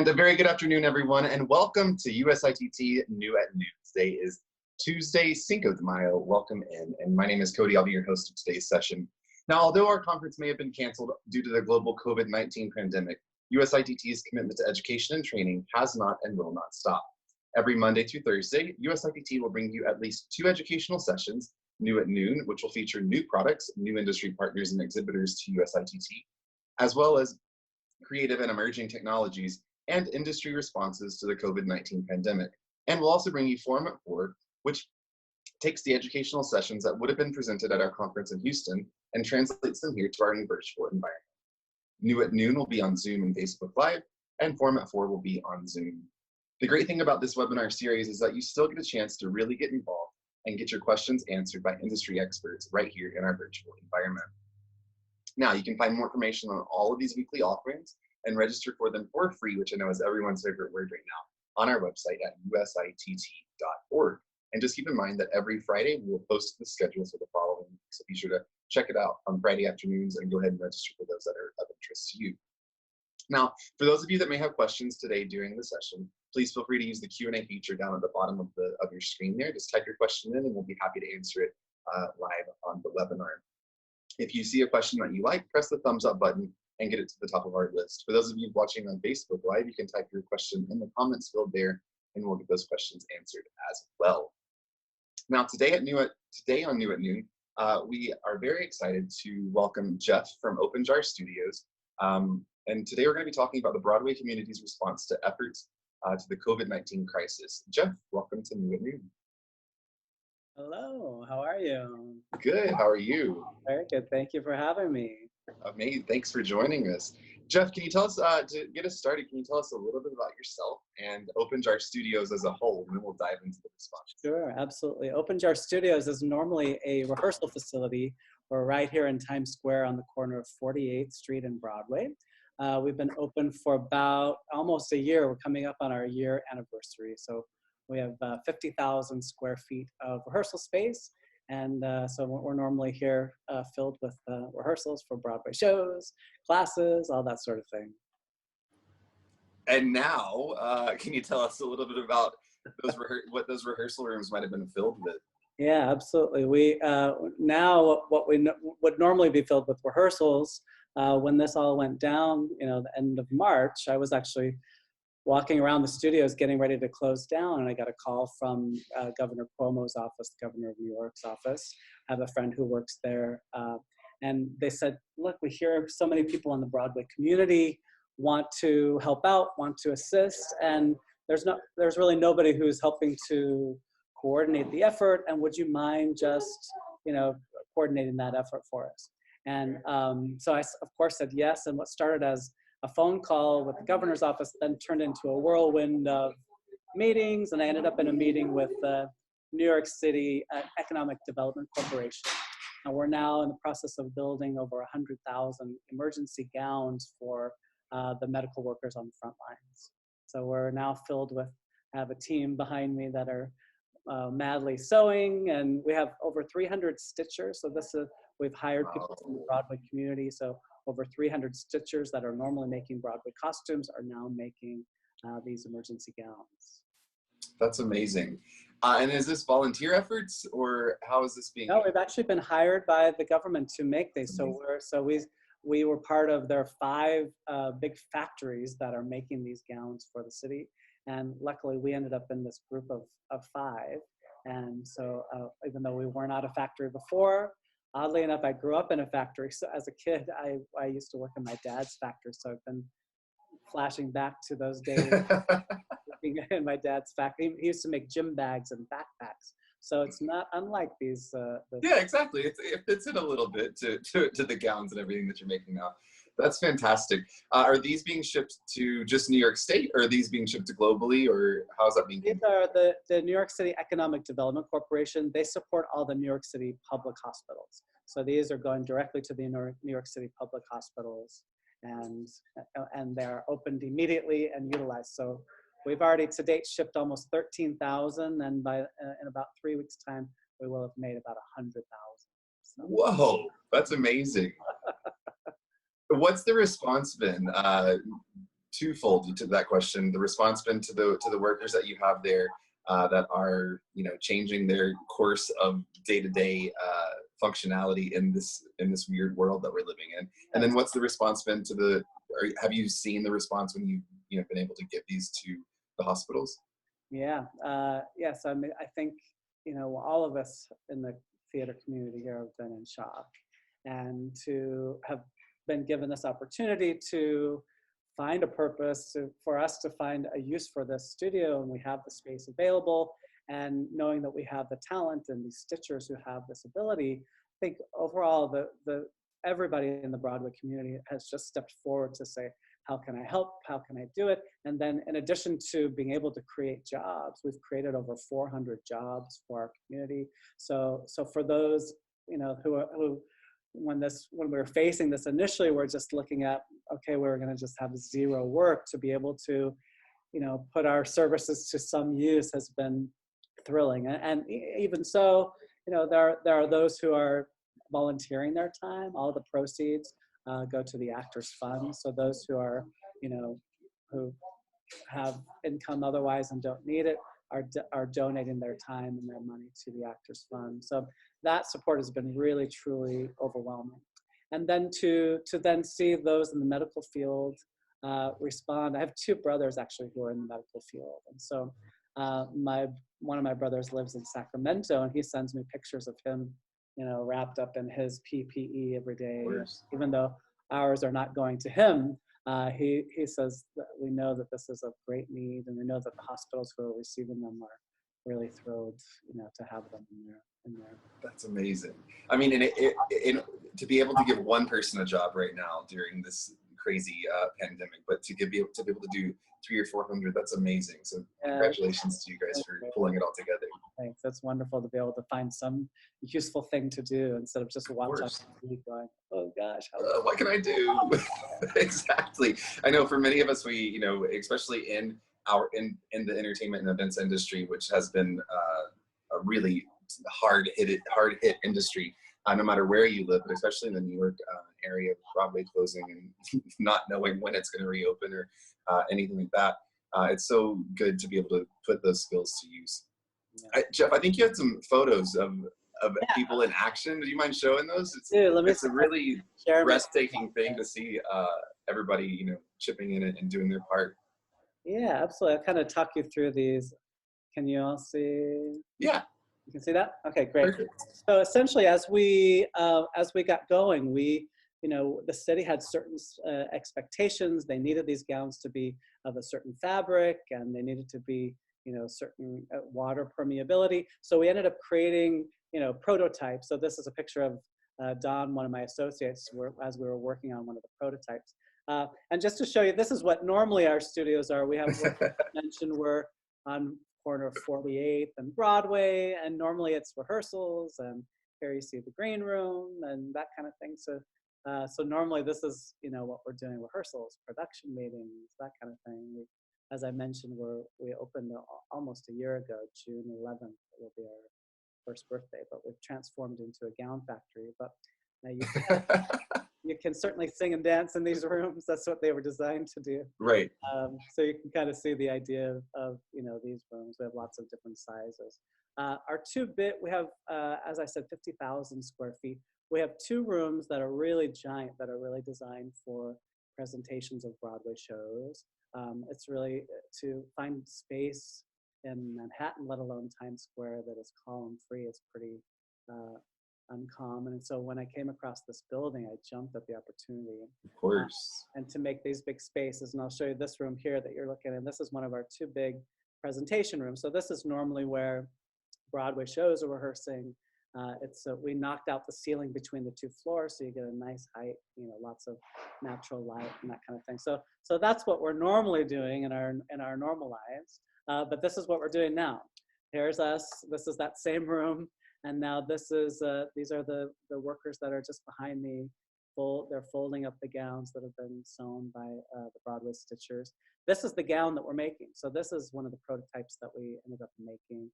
And a very good afternoon, everyone, and welcome to USITT New at Noon. Today is Tuesday, Cinco de Mayo. Welcome in, and my name is Cody. I'll be your host of today's session. Now, although our conference may have been canceled due to the global COVID-19 pandemic, USITT's commitment to education and training has not and will not stop. Every Monday through Thursday, USITT will bring you at least 2 educational sessions, New at Noon, which will feature new products, new industry partners and exhibitors to USITT, as well as creative and emerging technologies and industry responses to the COVID-19 pandemic. And we'll also bring you Format 4, which takes the educational sessions that would have been presented at our conference in Houston and translates them here to our new virtual environment. New at Noon will be on Zoom and Facebook Live, and Format 4 will be on Zoom. The great thing about this webinar series is that you still get a chance to really get involved and get your questions answered by industry experts right here in our virtual environment. Now, you can find more information on all of these weekly offerings and register for them for free, which I know is everyone's favorite word right now, on our website at usitt.org. And just keep in mind that every Friday we will post the schedule for the following week, so be sure to check it out on Friday afternoons and go ahead and register for those that are of interest to you. Now, for those of you that may have questions today during the session, please feel free to use the Q&A feature down at the bottom of your screen there. Just type your question in and we'll be happy to answer it live on the webinar. If you see a question that you like, press the thumbs up button and get it to the top of our list. For those of you watching on Facebook Live, you can type your question in the comments field there and we'll get those questions answered as well. Now, today on New at Noon, we are very excited to welcome Jeff from Open Jar Studios. And today we're going to be talking about the Broadway community's response to efforts to the COVID-19 crisis. Jeff, welcome to New at Noon. Hello, how are you? Good, how are you? Very good, thank you for having me. Amazing, thanks for joining us. Jeff, can you tell us, to get us started, can you tell us a little bit about yourself and Open Jar Studios as a whole, and then we'll dive into the response. Sure, absolutely. Open Jar Studios is normally a rehearsal facility. We're right here in Times Square on the corner of 48th Street and Broadway. We've been open for about almost a year. We're coming up on our year anniversary. So we have 50,000 square feet of rehearsal space. And so we're normally here filled with rehearsals for Broadway shows, classes, all that sort of thing. And now, can you tell us a little bit about what those rehearsal rooms might have been filled with? Yeah, absolutely. We now what we would normally be filled with rehearsals. When this all went down, the end of March, I was actually walking around the studios getting ready to close down, and I got a call from Governor Cuomo's office, the governor of New York's office. I have a friend who works there, and they said, look, we hear so many people in the Broadway community want to help out, want to assist, and there's really nobody who's helping to coordinate the effort, and would you mind just coordinating that effort for us? And so I, of course, said yes, and what started as a phone call with the governor's office then turned into a whirlwind of meetings, and I ended up in a meeting with the New York City Economic Development Corporation. And we're now in the process of building over 100,000 emergency gowns for the medical workers on the front lines. So we're now filled with, I have a team behind me that are madly sewing, and we have over 300 stitchers. So we've hired people from the Broadway community. So over 300 stitchers that are normally making Broadway costumes are now making these emergency gowns. That's amazing. And is this volunteer efforts, or how is this being? No, we've actually been hired by the government to make these. We were part of their 5 big factories that are making these gowns for the city. And luckily we ended up in this group of 5. And so even though we were not a factory before, oddly enough, I grew up in a factory. So as a kid, I used to work in my dad's factory. So I've been flashing back to those days working in my dad's factory. He used to make gym bags and backpacks. So it's not unlike these. Yeah, exactly. It fits in a little bit to the gowns and everything that you're making now. That's fantastic. Are these being shipped to just New York State, or are these being shipped to globally, or how is that being? These are the New York City Economic Development Corporation. They support all the New York City public hospitals. So these are going directly to the New York City public hospitals, and they're opened immediately and utilized. So we've already to date shipped almost 13,000, and in about 3 weeks' time, we will have made about 100,000. So. Whoa, that's amazing. What's the response been? twofold to that question. The response been to the workers that you have there that are, you know, changing their course of day-to-day functionality in this weird world that we're living in? And then what's the response been to the, or have you seen the response when you know, been able to give these to the hospitals? Yeah, yes, I mean, I think, you know, all of us in the theater community here have been in shock, and to have been given this opportunity to find a purpose, for us to find a use for this studio, and we have the space available, and knowing that we have the talent and these stitchers who have this ability, I think overall everybody in the Broadway community has just stepped forward to say, how can I help? How can I do it? And then in addition to being able to create jobs, we've created over 400 jobs for our community. So for those, you know, who when we were facing this initially, we're just looking at, okay, we're going to just have zero work. To be able to, you know, put our services to some use has been thrilling. And even so, you know, there are those who are volunteering their time. All the proceeds go to the Actors Fund. So those who are, you know, who have income otherwise and don't need it are donating their time and their money to the Actors Fund. So that support has been really, truly overwhelming. And then to then see those in the medical field respond. I have two brothers actually who are in the medical field. And so one of my brothers lives in Sacramento, and he sends me pictures of him, you know, wrapped up in his PPE every day, even though ours are not going to him. He says that we know that this is a great need, and we know that the hospitals who are receiving them are really thrilled, you know, to have them in there. That's amazing. I mean, to be able to give one person a job right now during this crazy pandemic, but to be able to do 300 or 400, that's amazing. So congratulations to you guys for pulling it all together. Thanks. That's wonderful to be able to find some useful thing to do instead of just watching TV going, oh gosh, what can I do? Exactly. I know for many of us, we, you know, especially in the entertainment and events industry, which has been a really hard hit industry, no matter where you live, but especially in the New York area, Broadway closing and not knowing when it's going to reopen or anything like that. It's so good to be able to put those skills to use. Yeah. Jeff, I think you had some photos of people in action. Do you mind showing those? It's a really breathtaking thing to see everybody, you know, chipping in and doing their part. Yeah, absolutely. I'll kind of talk you through these. Can you all see? Yeah. You can see that? Okay, great. Perfect. So essentially, as we got going, you know, the city had certain expectations. They needed these gowns to be of a certain fabric, and they needed to be, you know, certain water permeability. So we ended up creating, you know, prototypes. So this is a picture of Don, one of my associates, as we were working on one of the prototypes. And just to show you, this is what normally our studios are. We have, mentioned, we're on corner of 48th and Broadway, and normally it's rehearsals, and here you see the green room and that kind of thing. So normally this is, you know, what we're doing: rehearsals, production meetings, that kind of thing. As I mentioned, we opened almost a year ago, June 11th. It will be our first birthday, but we've transformed into a gown factory. But you can certainly sing and dance in these rooms. That's what they were designed to do. Right. So you can kind of see the idea of, you know, these rooms. We have lots of different sizes. We have, as I said, 50,000 square feet. We have two rooms that are really giant, that are really designed for presentations of Broadway shows. It's really to find space in Manhattan, let alone Times Square, that is column-free. It's pretty uncommon. And so when I came across this building, I jumped at the opportunity. Of course. And to make these big spaces. And I'll show you this room here that you're looking at. This is one of our two big presentation rooms. So this is normally where Broadway shows are rehearsing. We knocked out the ceiling between the two floors, so you get a nice height, you know, lots of natural light and that kind of thing. So that's what we're normally doing in our normal lives. But this is what we're doing now. Here's us. This is that same room. And now this is, these are the workers that are just behind me. They're folding up the gowns that have been sewn by the Broadway stitchers. This is the gown that we're making. So this is one of the prototypes that we ended up making.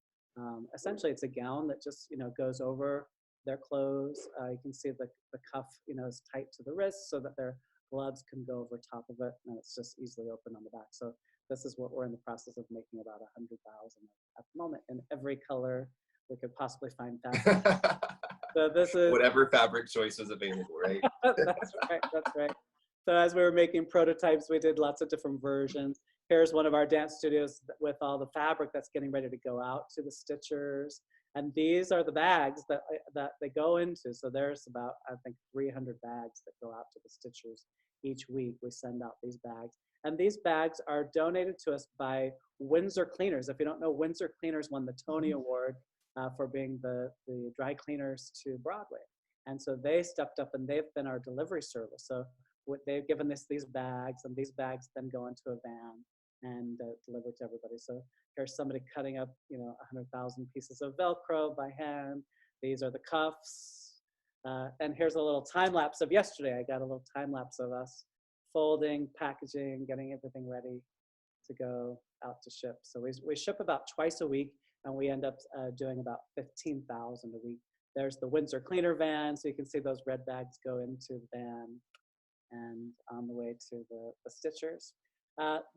Essentially, it's a gown that just, you know, goes over their clothes. You can see the cuff, you know, is tight to the wrist so that they're gloves can go over top of it, and it's just easily open on the back. So this is what we're in the process of making, about 100,000 at the moment, in every color we could possibly find fabric. So this is whatever fabric choice was available, right? That's right, that's right. So as we were making prototypes, we did lots of different versions. Here's one of our dance studios with all the fabric that's getting ready to go out to the stitchers. And these are the bags that they go into. So there's about, I think, 300 bags that go out to the stitchers each week. We send out these bags. And these bags are donated to us by Windsor Cleaners. If you don't know, Windsor Cleaners won the Tony Award for being the dry cleaners to Broadway. And so they stepped up, and they've been our delivery service. So they've given us these bags, and these bags then go into a van and delivered to everybody. So here's somebody cutting up, 100,000 pieces of Velcro by hand. These are the cuffs. And here's a little time lapse of yesterday. I got a little time lapse of us folding, packaging, getting everything ready to go out to ship. So we ship about twice a week, and we end up doing about 15,000 a week. There's the Windsor Cleaner van, so you can see those red bags go into the van and on the way to the stitchers.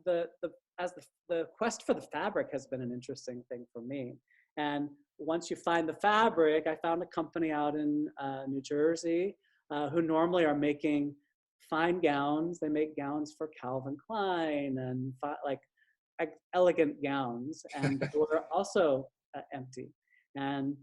The quest for the fabric has been an interesting thing for me. And once you find the fabric, I found a company out in New Jersey who normally are making fine gowns. They make gowns for Calvin Klein and like elegant gowns, and they were also empty. And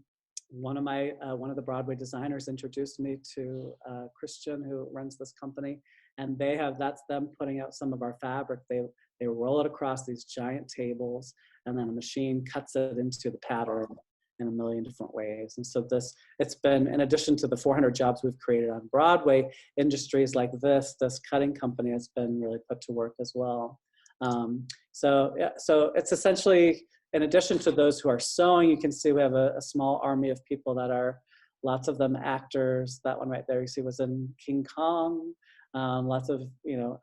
one of the Broadway designers introduced me to Christian, who runs this company, and that's them putting out some of our fabric. They roll it across these giant tables, and then a machine cuts it into the pattern in a million different ways. And so it's been, in addition to the 400 jobs we've created on Broadway, industries like this cutting company has been really put to work as well. So it's essentially, in addition to those who are sewing, you can see we have a small army of people that are, lots of them actors. That one right there you see was in King Kong. Lots of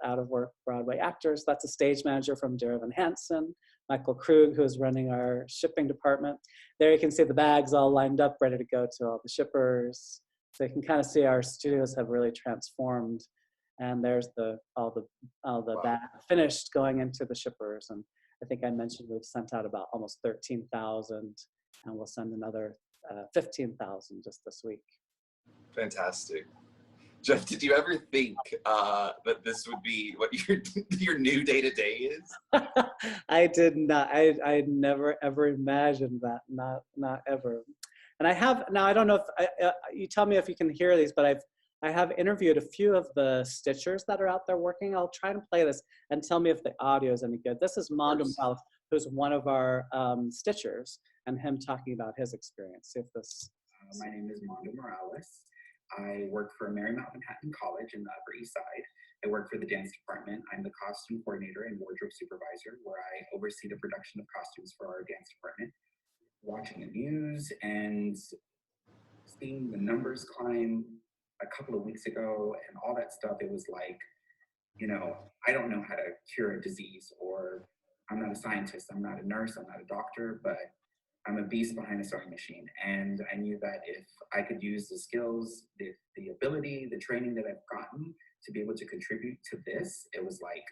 out of work Broadway actors. That's a stage manager from Dear Evan Hansen. Michael Krug, who is running our shipping department. There you can see the bags all lined up, ready to go to all the shippers. So you can kind of see our studios have really transformed. And there's all the bag finished going into the shippers. And I think I mentioned we've sent out about almost 13,000, and we'll send another 15,000 just this week. Fantastic. Jeff, did you ever think that this would be what your new day-to-day is? I did not. I never ever imagined that. Not ever. And I have now. I don't know if you tell me if you can hear these, but I have interviewed a few of the stitchers that are out there working. I'll try and play this and tell me if the audio is any good. This is Mondo Morales, who's one of our stitchers, and him talking about his experience. See if this. My name is Mondo Morales. I work for Marymount Manhattan College in the Upper East Side. I work for the dance department. I'm the costume coordinator and wardrobe supervisor, where I oversee the production of costumes for our dance department. Watching the news and seeing the numbers climb a couple of weeks ago and all that stuff, it was like, I don't know how to cure a disease, or I'm not a scientist, I'm not a nurse, I'm not a doctor, but I'm a beast behind a sewing machine. And I knew that if I could use the skills, the ability, the training that I've gotten to be able to contribute to this, it was like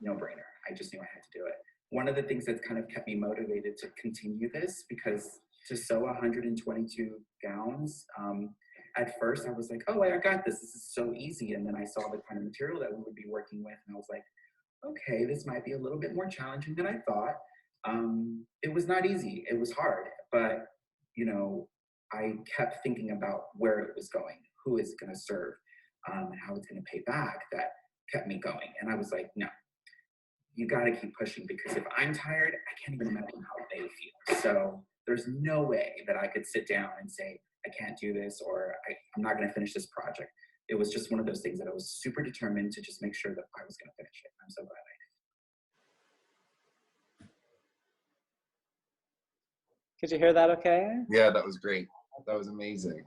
no brainer. I just knew I had to do it. One of the things that's kind of kept me motivated to continue this, because to sew 122 gowns, at first I was like, oh, I got this. This is so easy. And then I saw the kind of material that we would be working with, and I was like, okay, this might be a little bit more challenging than I thought. It was not easy. It was hard, but I kept thinking about where it was going, who it's going to serve, how it's going to pay back. That kept me going. And I was like, no, you got to keep pushing, because if I'm tired, I can't even imagine how they feel. So there's no way that I could sit down and say, I can't do this, or I'm not going to finish this project. It was just one of those things that I was super determined to just make sure that I was going to finish it. I'm so glad I did. Could you hear that okay? Yeah, that was great. That was amazing.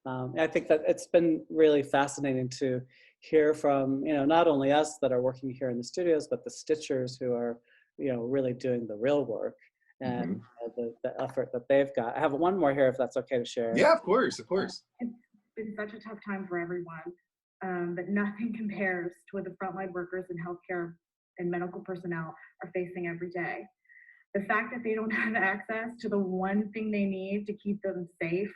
I think that it's been really fascinating to hear from, not only us that are working here in the studios, but the stitchers who are, really doing the real work and the effort that they've got. I have one more here, if that's okay to share. Yeah, of course, of course. It's been such a tough time for everyone. but nothing compares to what the frontline workers in healthcare and medical personnel are facing every day. The fact that they don't have access to the one thing they need to keep them safe,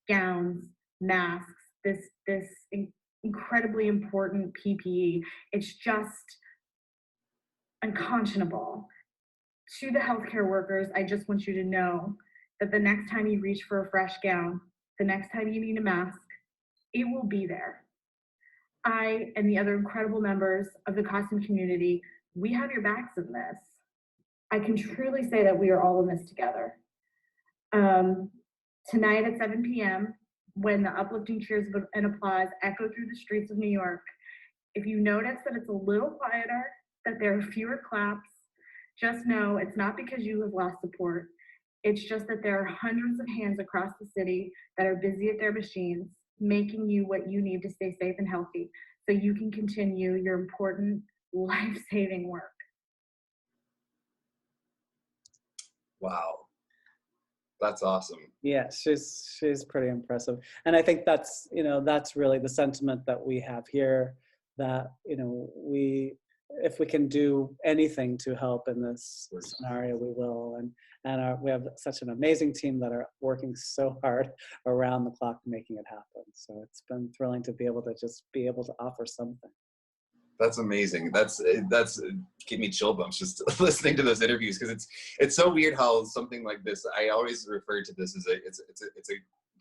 gowns, masks, this incredibly important PPE, it's just unconscionable. To the healthcare workers, I just want you to know that the next time you reach for a fresh gown, the next time you need a mask, it will be there. I and the other incredible members of the costume community, we have your backs in this. I can truly say that we are all in this together. Tonight at 7 p.m., when the uplifting cheers and applause echo through the streets of New York, if you notice that it's a little quieter, that there are fewer claps, just know it's not because you have lost support. It's just that there are hundreds of hands across the city that are busy at their machines, making you what you need to stay safe and healthy so you can continue your important life-saving work. Wow. That's awesome. Yeah, she's pretty impressive. And I think that's, that's really the sentiment that we have here, that, if we can do anything to help in this scenario, we will. And we have such an amazing team that are working so hard around the clock making it happen. So it's been thrilling to be able to offer something. That's amazing. That's give me chill bumps just listening to those interviews, because it's so weird how something like this, I always refer to this as it's a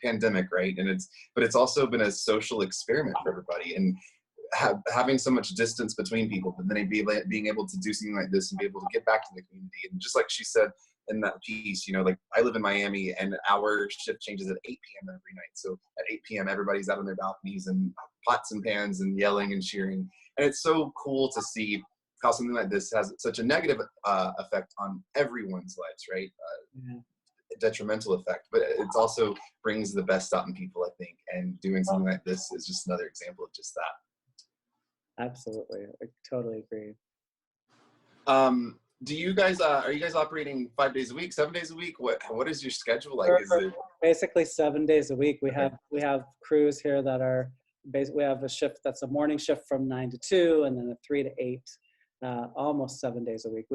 pandemic, right? And but it's also been a social experiment for everybody, and having so much distance between people, but then being able to do something like this and be able to get back to the community. And just like she said in that piece, like I live in Miami and our shift changes at 8 p.m. every night. So at 8 p.m. everybody's out on their balconies and pots and pans and yelling and cheering. And it's so cool to see how something like this has such a negative effect on everyone's lives, right? A detrimental effect, but it also brings the best out in people, I think. And doing something like this is just another example of just that. Absolutely, I totally agree. Do you guys are you guys operating 5 days a week, 7 days a week? What is your schedule like? Is it basically 7 days a week? We have crews here that are we have a shift that's a morning shift from 9 to 2, and then a 3 to 8, almost 7 days a week.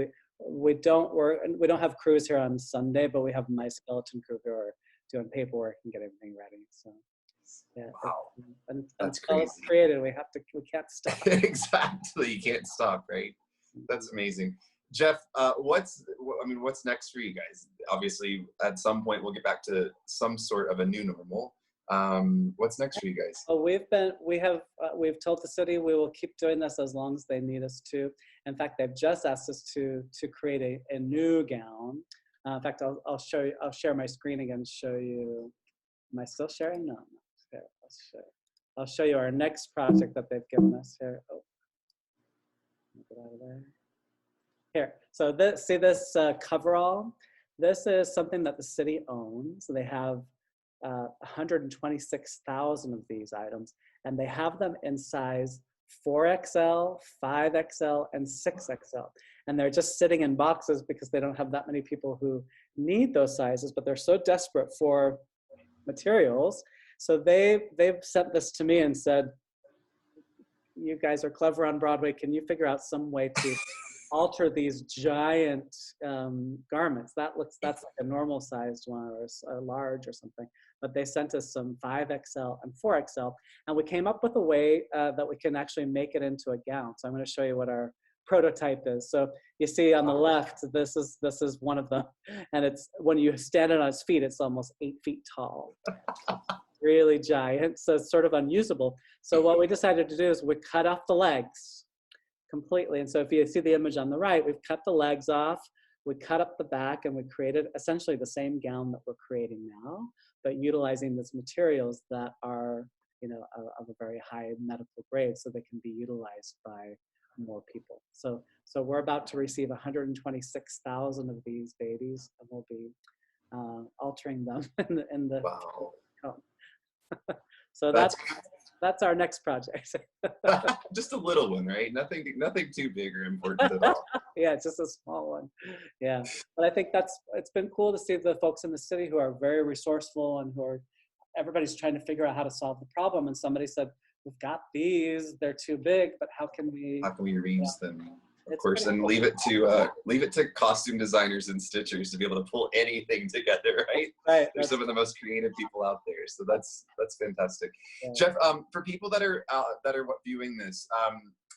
We don't have crews here on Sunday, but we have my skeleton crew who are doing paperwork and get everything ready. So yeah, wow, that's until crazy. It's created, we can't stop. Exactly, you can't stop, right? That's amazing. Jeff, what's next for you guys? Obviously, at some point we'll get back to some sort of a new normal. What's next for you guys? Well, we've told the city we will keep doing this as long as they need us to. In fact, they've just asked us to create a new gown. In fact, I'll show you. I'll share my screen again. Show you. Am I still sharing? No. Here, I'll show you our next project that they've given us here. Oh, get out of there. Here. So this coverall. This is something that the city owns. So they have 126,000 of these items, and they have them in size 4XL, 5XL, and 6XL. And they're just sitting in boxes because they don't have that many people who need those sizes, but they're so desperate for materials. So they've sent this to me and said, you guys are clever on Broadway. Can you figure out some way to alter these giant garments? That's like a normal sized one, or a large or something. But they sent us some 5XL and 4XL, and we came up with a way that we can actually make it into a gown. So I'm going to show you what our prototype is. So you see on the left, this is one of them, and it's when you stand it on its feet, it's almost 8 feet tall. Really giant, so it's sort of unusable. So what we decided to do is we cut off the legs completely. And so if you see the image on the right, we've cut the legs off, we cut up the back, and we created essentially the same gown that we're creating now, but utilizing these materials that are, of a very high medical grade, so they can be utilized by more people. So we're about to receive 126,000 of these babies, and we'll be altering them in the wow. So that's our next project. Just a little one, right? Nothing too big or important at all. Yeah, it's just a small one. Yeah, but I think it's been cool to see the folks in the city who are very resourceful and everybody's trying to figure out how to solve the problem. And somebody said, we've got these, they're too big, but how can we reuse them? Of It's course, pretty and cool. leave it to costume designers and stitchers to be able to pull anything together, right? Right. They're some of the most creative people out there, so that's fantastic. Yeah. Jeff, for people that are viewing this,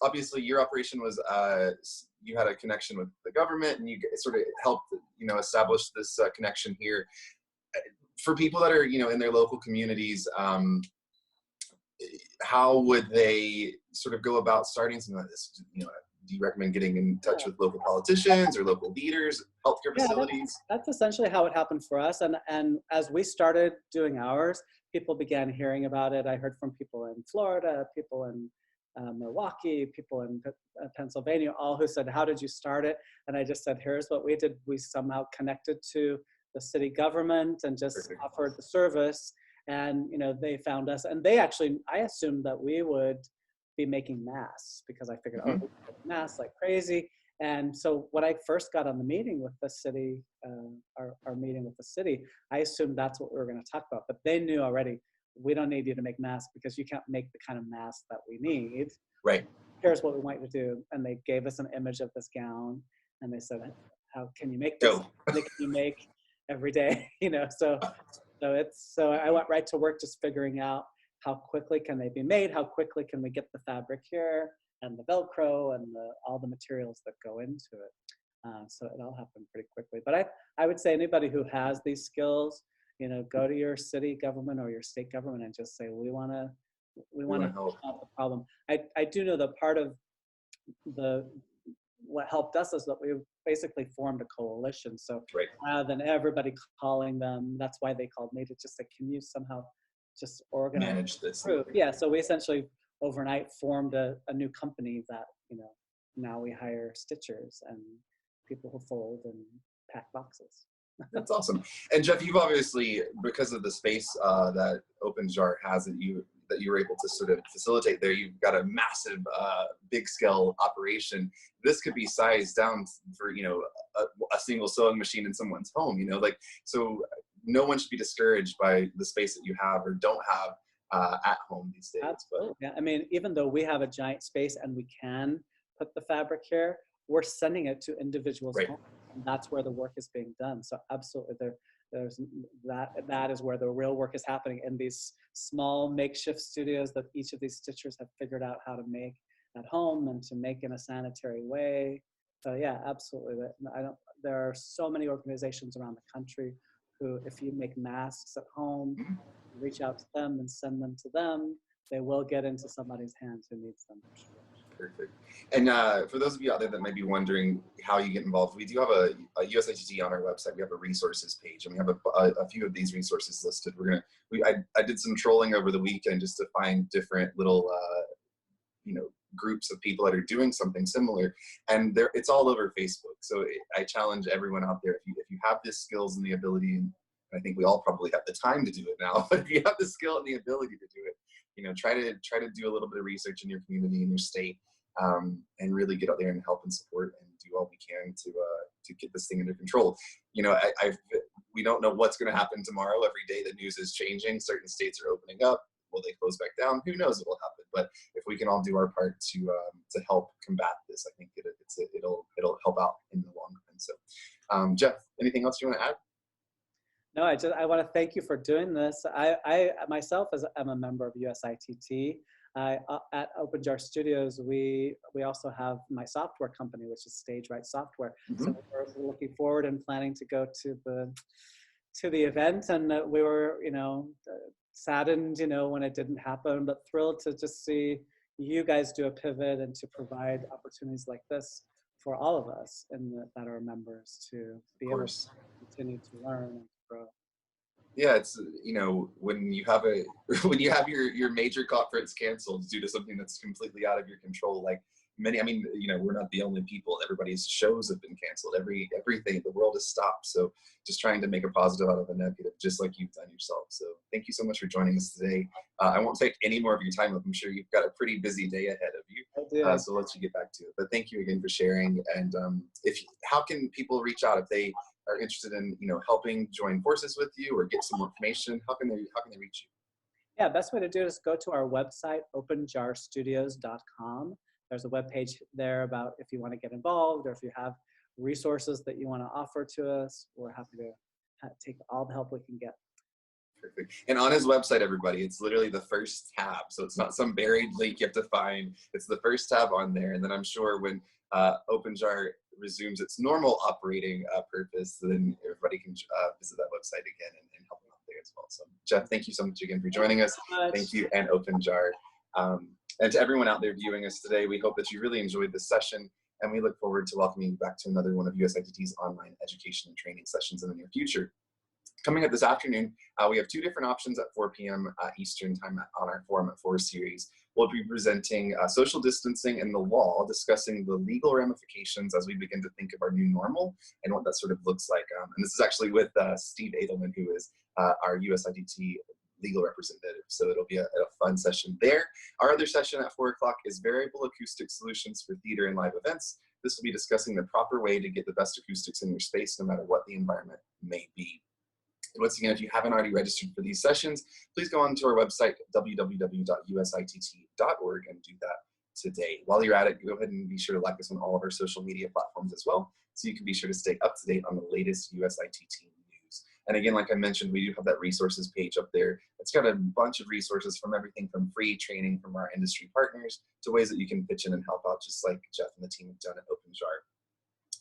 obviously your operation was you had a connection with the government, and you sort of helped establish this connection here. For people that are in their local communities, how would they sort of go about starting something like this? Do you recommend getting in touch with local politicians or local leaders, healthcare facilities? That's essentially how it happened for us. And as we started doing ours, people began hearing about it. I heard from people in Florida, people in Milwaukee, people in Pennsylvania, all who said, how did you start it? And I just said, here's what we did. We somehow connected to the city government and just Perfect. offered the service. And they found us. And they actually, I assumed that we would be making masks, because I figured, oh, masks like crazy. And so when I first got on the meeting with the city, our meeting with the city, I assumed that's what we were going to talk about. But they knew already, we don't need you to make masks because you can't make the kind of mask that we need. Right. Here's what we want you to do. And they gave us an image of this gown, and they said, how can you make this? Can you make every day? So I went right to work just figuring out how quickly can they be made, how quickly can we get the fabric here, and the Velcro, and all the materials that go into it. So it all happened pretty quickly. But I would say anybody who has these skills, go to your city government or your state government and just say, we want to help the problem. I do know that part of what helped us is that we basically formed a coalition. So rather than everybody calling them, that's why they called me, to just say, can you somehow just organize, manage this? Yeah, so we essentially overnight formed a new company that, now we hire stitchers and people who fold and pack boxes. That's awesome. And Jeff, you've obviously, because of the space that Open Jar has, that you were able to sort of facilitate there, you've got a massive, big scale operation. This could be sized down for, a single sewing machine in someone's home, so no one should be discouraged by the space that you have or don't have at home these days. Absolutely. Yeah. I mean, even though we have a giant space and we can put the fabric here, we're sending it to individuals' homes, and that's where the work is being done. So absolutely, there's that is where the real work is happening, in these small makeshift studios that each of these stitchers have figured out how to make at home and to make in a sanitary way. So yeah, absolutely. There are so many organizations around the country who, if you make masks at home, reach out to them and send them to them, they will get into somebody's hands who needs them. Perfect. And for those of you out there that might be wondering how you get involved, we do have a USITT on our website. We have a resources page, and we have a few of these resources listed. I did some trolling over the weekend just to find different little groups of people that are doing something similar, and it's all over Facebook. So I challenge everyone out there, if you have the skills and the ability, and I think we all probably have the time to do it now, but if you have the skill and the ability to do it, try to do a little bit of research in your community, in your state, and really get out there and help and support and do all we can to get this thing under control. We don't know what's going to happen tomorrow. Every day the news is changing. Certain states are opening up. Will they close back down? Who knows what will happen? But if we can all do our part to help combat this, I think it'll help out in the long run. So, Jeff, anything else you want to add? No, I want to thank you for doing this. I myself am a member of USITT. At Open Jar Studios, we also have my software company, which is Stage Right Software. So we're looking forward and planning to go to the event, and we were saddened when it didn't happen, but thrilled to just see you guys do a pivot and to provide opportunities like this for all of us that are members, to be able to continue to learn and grow. Yeah, it's when you have your major conference canceled due to something that's completely out of your control, like we're not the only people. Everybody's shows have been canceled. Everything, the world has stopped. So just trying to make a positive out of a negative, just like you've done yourself. So thank you so much for joining us today. I won't take any more of your time up. I'm sure you've got a pretty busy day ahead of you. I do. So let's you get back to it. But thank you again for sharing. And how can people reach out if they are interested in helping join forces with you or get some more information? How can they reach you? Yeah, best way to do it is go to our website, openjarstudios.com. There's a webpage there about if you want to get involved or if you have resources that you want to offer to us. We're happy to take all the help we can get. Perfect. And on his website, everybody, it's literally the first tab. So it's not some buried link you have to find. It's the first tab on there. And then I'm sure when OpenJar resumes its normal operating purpose, then everybody can visit that website again and help them out there as well. So Jeff, thank you so much again for joining us. Thank you, and OpenJar. And to everyone out there viewing us today, we hope that you really enjoyed this session, and we look forward to welcoming you back to another one of USITT's online education and training sessions in the near future. Coming up this afternoon, we have two different options at 4 p.m. Eastern time on our Forum at 4 series. We'll be presenting social distancing and the law, discussing the legal ramifications as we begin to think of our new normal and what that sort of looks like. And this is actually with Steve Edelman, who is our USITT legal representative. So it'll be a fun session there. Our other session at 4 o'clock is variable acoustic solutions for theater and live events. This will be discussing the proper way to get the best acoustics in your space, no matter what the environment may be. Once again, if you haven't already registered for these sessions, please go on to our website, www.usitt.org, and do that today. While you're at it, go ahead and be sure to like us on all of our social media platforms as well, so you can be sure to stay up to date on the latest USITT news. And again, like I mentioned, we do have that resources page up there. It's got a bunch of resources from everything from free training from our industry partners to ways that you can pitch in and help out, just like Jeff and the team have done at OpenJar.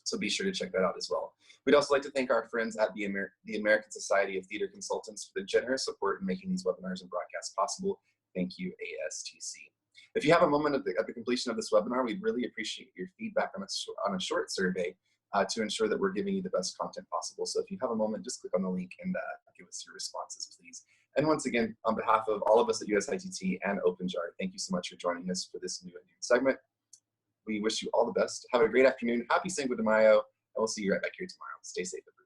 So be sure to check that out as well. We'd also like to thank our friends at the American Society of Theater Consultants for the generous support in making these webinars and broadcasts possible. Thank you, ASTC. If you have a moment at the completion of this webinar, we'd really appreciate your feedback on a short survey to ensure that we're giving you the best content possible. So if you have a moment, just click on the link and give us your responses, please. And once again, on behalf of all of us at USITT and OpenJar, thank you so much for joining us for this new segment. We wish you all the best. Have a great afternoon. Happy Cinco de Mayo. And we'll see you right back here tomorrow. Stay safe, everyone.